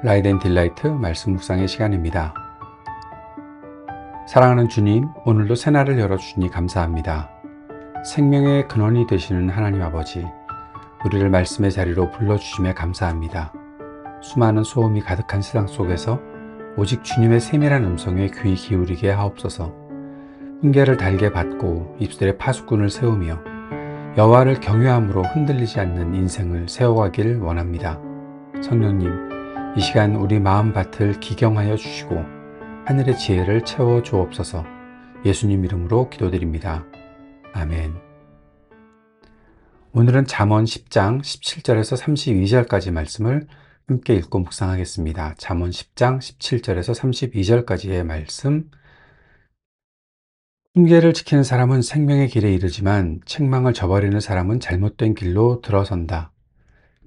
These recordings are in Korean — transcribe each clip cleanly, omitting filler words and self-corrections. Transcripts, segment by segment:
라이드 앤 딜라이트 말씀 묵상의 시간입니다. 사랑하는 주님, 오늘도 새날을 열어주시니 감사합니다. 생명의 근원이 되시는 하나님 아버지, 우리를 말씀의 자리로 불러주심에 감사합니다. 수많은 소음이 가득한 세상 속에서 오직 주님의 세밀한 음성에 귀 기울이게 하옵소서. 훈계를 달게 받고 입술에 파수꾼을 세우며 여호와를 경외함으로 흔들리지 않는 인생을 세워가길 원합니다. 성령님, 이 시간 우리 마음밭을 기경하여 주시고 하늘의 지혜를 채워 주옵소서. 예수님 이름으로 기도드립니다. 아멘. 오늘은 잠언 10장 17절에서 32절까지 말씀을 함께 읽고 묵상하겠습니다. 잠언 10장 17절에서 32절까지의 말씀. 훈계를 지키는 사람은 생명의 길에 이르지만 책망을 저버리는 사람은 잘못된 길로 들어선다.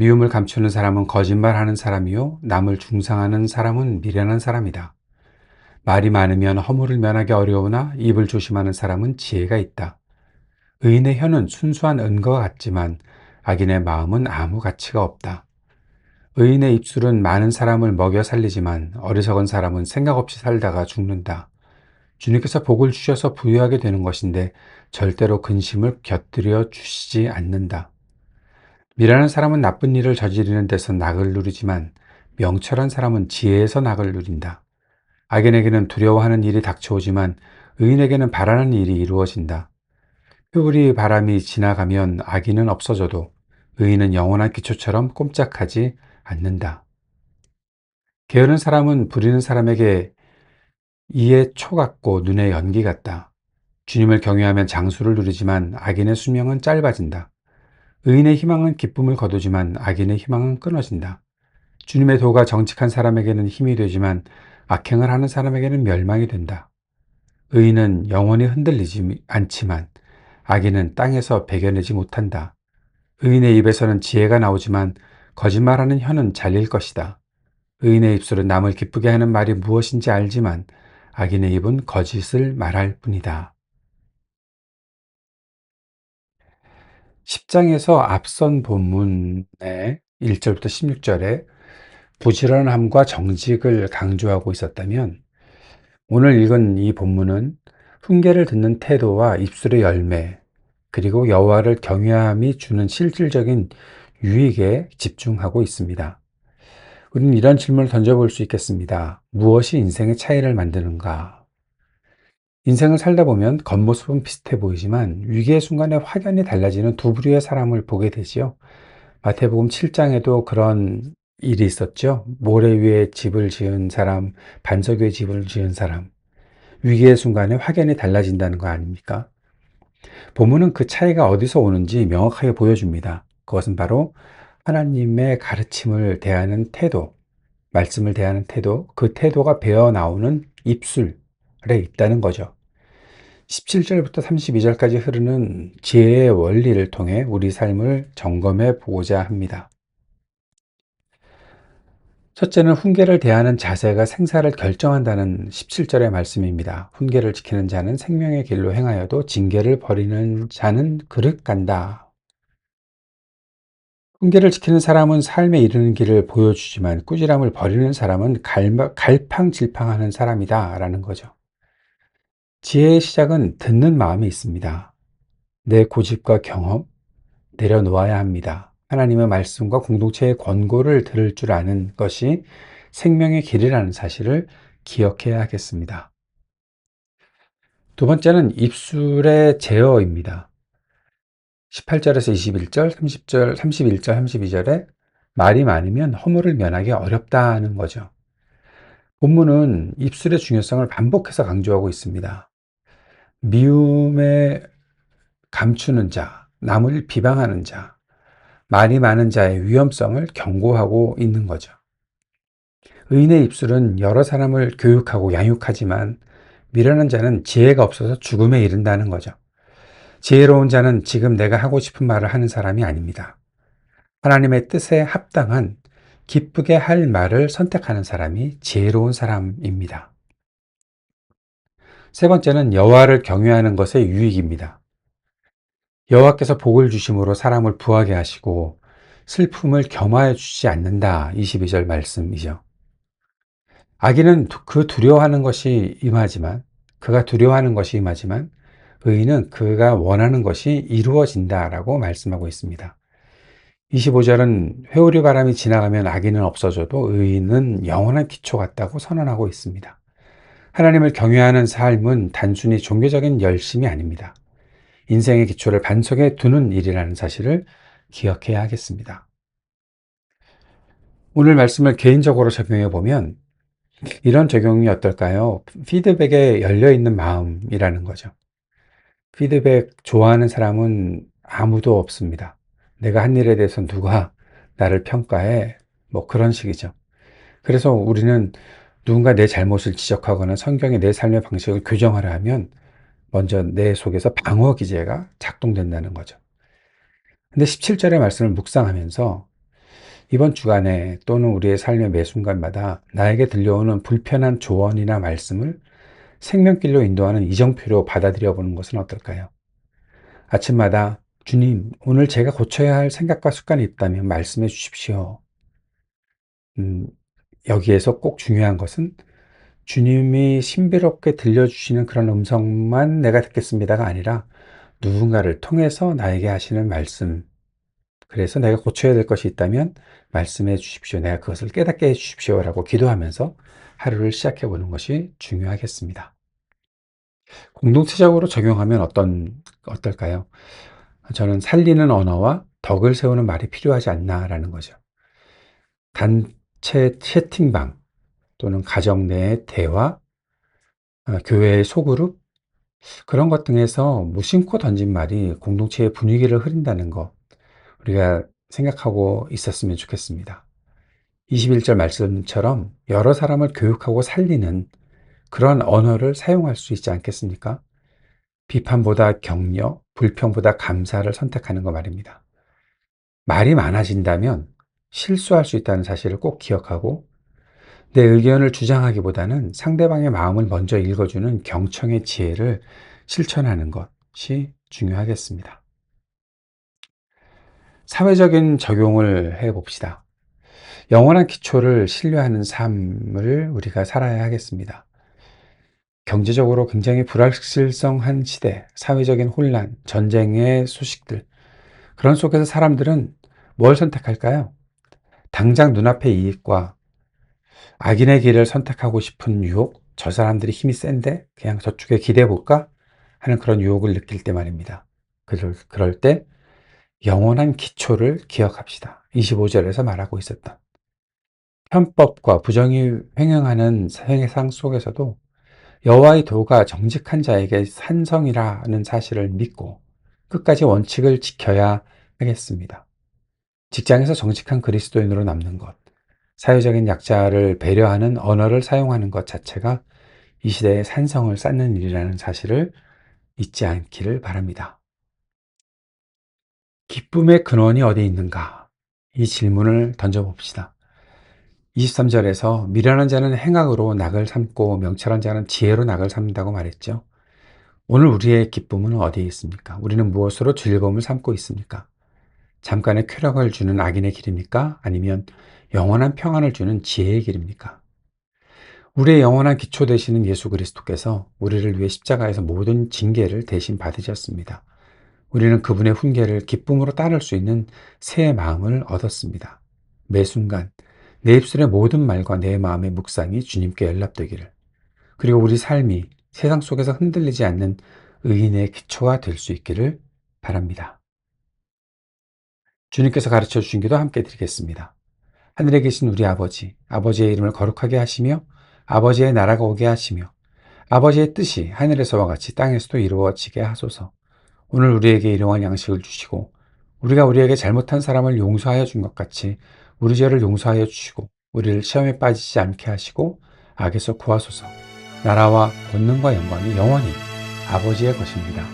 미움을 감추는 사람은 거짓말하는 사람이요 남을 중상하는 사람은 미련한 사람이다. 말이 많으면 허물을 면하기 어려우나 입을 조심하는 사람은 지혜가 있다. 의인의 혀는 순수한 은과 같지만 악인의 마음은 아무 가치가 없다. 의인의 입술은 많은 사람을 먹여 살리지만 어리석은 사람은 생각 없이 살다가 죽는다. 주님께서 복을 주셔서 부유하게 되는 것인데 절대로 근심을 곁들여 주시지 않는다. 미련한 사람은 나쁜 일을 저지르는 데서 낙을 누리지만 명철한 사람은 지혜에서 낙을 누린다. 악인에게는 두려워하는 일이 닥쳐오지만 의인에게는 바라는 일이 이루어진다. 휘우리 바람이 지나가면 악인은 없어져도 의인은 영원한 기초처럼 꼼짝하지 않는다. 게으른 사람은 부리는 사람에게 이에 초 같고 눈에 연기 같다. 주님을 경외하면 장수를 누리지만 악인의 수명은 짧아진다. 의인의 희망은 기쁨을 거두지만 악인의 희망은 끊어진다. 주님의 도가 정직한 사람에게는 힘이 되지만 악행을 하는 사람에게는 멸망이 된다. 의인은 영원히 흔들리지 않지만 악인은 땅에서 베겨내지 못한다. 의인의 입에서는 지혜가 나오지만 거짓말하는 혀는 잘릴 것이다. 의인의 입술은 남을 기쁘게 하는 말이 무엇인지 알지만 악인의 입은 거짓을 말할 뿐이다. 10장에서 앞선 본문의 1절부터 16절에 부지런함과 정직을 강조하고 있었다면 오늘 읽은 이 본문은 훈계를 듣는 태도와 입술의 열매, 그리고 여호와를 경외함이 주는 실질적인 유익에 집중하고 있습니다. 우리는 이런 질문을 던져볼 수 있겠습니다. 무엇이 인생의 차이를 만드는가? 인생을 살다 보면 겉모습은 비슷해 보이지만 위기의 순간에 확연히 달라지는 두 부류의 사람을 보게 되지요. 마태복음 7장에도 그런 일이 있었죠. 모래 위에 집을 지은 사람, 반석 위에 집을 지은 사람. 위기의 순간에 확연히 달라진다는 거 아닙니까? 본문은 그 차이가 어디서 오는지 명확하게 보여줍니다. 그것은 바로 하나님의 가르침을 대하는 태도, 말씀을 대하는 태도, 그 태도가 배어 나오는 입술에 있다는 거죠. 17절부터 32절까지 흐르는 지혜의 원리를 통해 우리 삶을 점검해 보고자 합니다. 첫째는 훈계를 대하는 자세가 생사를 결정한다는 17절의 말씀입니다. 훈계를 지키는 자는 생명의 길로 행하여도 징계를 버리는 자는 그릇 간다. 훈계를 지키는 사람은 삶에 이르는 길을 보여주지만 꾸지람을 버리는 사람은 갈팡질팡하는 사람이다 라는 거죠. 지혜의 시작은 듣는 마음에 있습니다. 내 고집과 경험, 내려놓아야 합니다. 하나님의 말씀과 공동체의 권고를 들을 줄 아는 것이 생명의 길이라는 사실을 기억해야 하겠습니다. 두 번째는 입술의 제어입니다. 18절에서 21절, 30절, 31절, 32절에 말이 많으면 허물을 면하기 어렵다는 거죠. 본문은 입술의 중요성을 반복해서 강조하고 있습니다. 미움에 감추는 자, 남을 비방하는 자, 말이 많은 자의 위험성을 경고하고 있는 거죠. 의인의 입술은 여러 사람을 교육하고 양육하지만 미련한 자는 지혜가 없어서 죽음에 이른다는 거죠. 지혜로운 자는 지금 내가 하고 싶은 말을 하는 사람이 아닙니다. 하나님의 뜻에 합당한 기쁘게 할 말을 선택하는 사람이 지혜로운 사람입니다. 세 번째는 여호와를 경외하는 것의 유익입니다. 여호와께서 복을 주심으로 사람을 부하게 하시고 슬픔을 겸하여 주지 않는다. 22절 말씀이죠. 악인은 그가 두려워하는 것이 임하지만 의인은 그가 원하는 것이 이루어진다라고 말씀하고 있습니다. 25절은 회오리 바람이 지나가면 악인은 없어져도 의인은 영원한 기초 같다고 선언하고 있습니다. 하나님을 경외하는 삶은 단순히 종교적인 열심이 아닙니다. 인생의 기초를 반석에 두는 일이라는 사실을 기억해야 하겠습니다. 오늘 말씀을 개인적으로 적용해 보면 이런 적용이 어떨까요? 피드백에 열려 있는 마음이라는 거죠. 피드백 좋아하는 사람은 아무도 없습니다. 내가 한 일에 대해서 누가 나를 평가해? 뭐 그런 식이죠. 그래서 우리는 누군가 내 잘못을 지적하거나 성경에 내 삶의 방식을 교정하려 하면 먼저 내 속에서 방어 기제가 작동된다는 거죠. 근데 17절의 말씀을 묵상하면서 이번 주간에 또는 우리의 삶의 매 순간마다 나에게 들려오는 불편한 조언이나 말씀을 생명길로 인도하는 이정표로 받아들여 보는 것은 어떨까요? 아침마다 주님, 오늘 제가 고쳐야 할 생각과 습관이 있다면 말씀해 주십시오. 음, 여기에서 꼭 중요한 것은 주님이 신비롭게 들려주시는 그런 음성만 내가 듣겠습니다가 아니라 누군가를 통해서 나에게 하시는 말씀, 그래서 내가 고쳐야 될 것이 있다면 말씀해 주십시오. 내가 그것을 깨닫게 해 주십시오라고 기도하면서 하루를 시작해 보는 것이 중요하겠습니다. 공동체적으로 적용하면 어떨까요? 저는 살리는 언어와 덕을 세우는 말이 필요하지 않나라는 거죠. 단체 채팅방 또는 가정 내의 대화, 교회의 소그룹, 그런 것 등에서 무심코 던진 말이 공동체의 분위기를 흐린다는 것, 우리가 생각하고 있었으면 좋겠습니다. 21절 말씀처럼 여러 사람을 교육하고 살리는 그런 언어를 사용할 수 있지 않겠습니까? 비판보다 격려, 불평보다 감사를 선택하는 거 말입니다. 말이 많아진다면 실수할 수 있다는 사실을 꼭 기억하고 내 의견을 주장하기보다는 상대방의 마음을 먼저 읽어주는 경청의 지혜를 실천하는 것이 중요하겠습니다. 사회적인 적용을 해봅시다. 영원한 기초를 신뢰하는 삶을 우리가 살아야 하겠습니다. 경제적으로 굉장히 불확실성한 시대, 사회적인 혼란, 전쟁의 소식들, 그런 속에서 사람들은 뭘 선택할까요? 당장 눈앞의 이익과 악인의 길을 선택하고 싶은 유혹, 저 사람들이 힘이 센데 그냥 저쪽에 기대해 볼까 하는 그런 유혹을 느낄 때 말입니다. 그럴 때 영원한 기초를 기억합시다. 25절에서 말하고 있었던 편법과 부정이 횡행하는 세상 속에서도 여호와의 도가 정직한 자에게 산성이라는 사실을 믿고 끝까지 원칙을 지켜야 하겠습니다. 직장에서 정직한 그리스도인으로 남는 것, 사회적인 약자를 배려하는 언어를 사용하는 것 자체가 이 시대에 산성을 쌓는 일이라는 사실을 잊지 않기를 바랍니다. 기쁨의 근원이 어디 있는가? 이 질문을 던져봅시다. 23절에서 미련한 자는 행악으로 낙을 삼고 명철한 자는 지혜로 낙을 삼는다고 말했죠. 오늘 우리의 기쁨은 어디에 있습니까? 우리는 무엇으로 즐거움을 삼고 있습니까? 잠깐의 쾌락을 주는 악인의 길입니까? 아니면 영원한 평안을 주는 지혜의 길입니까? 우리의 영원한 기초 되시는 예수 그리스도께서 우리를 위해 십자가에서 모든 징계를 대신 받으셨습니다. 우리는 그분의 훈계를 기쁨으로 따를 수 있는 새 마음을 얻었습니다. 매 순간 내 입술의 모든 말과 내 마음의 묵상이 주님께 연락되기를, 그리고 우리 삶이 세상 속에서 흔들리지 않는 의인의 기초가 될 수 있기를 바랍니다. 주님께서 가르쳐 주신 기도 함께 드리겠습니다. 하늘에 계신 우리 아버지, 아버지의 이름을 거룩하게 하시며 아버지의 나라가 오게 하시며 아버지의 뜻이 하늘에서와 같이 땅에서도 이루어지게 하소서. 오늘 우리에게 일용할 양식을 주시고 우리가 우리에게 잘못한 사람을 용서하여 준 것 같이 우리 죄를 용서하여 주시고 우리를 시험에 빠지지 않게 하시고 악에서 구하소서. 나라와 권능과 영광이 영원히 아버지의 것입니다.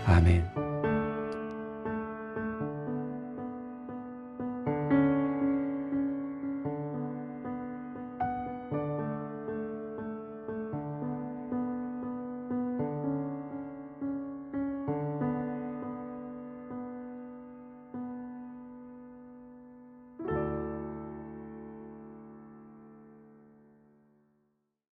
아멘.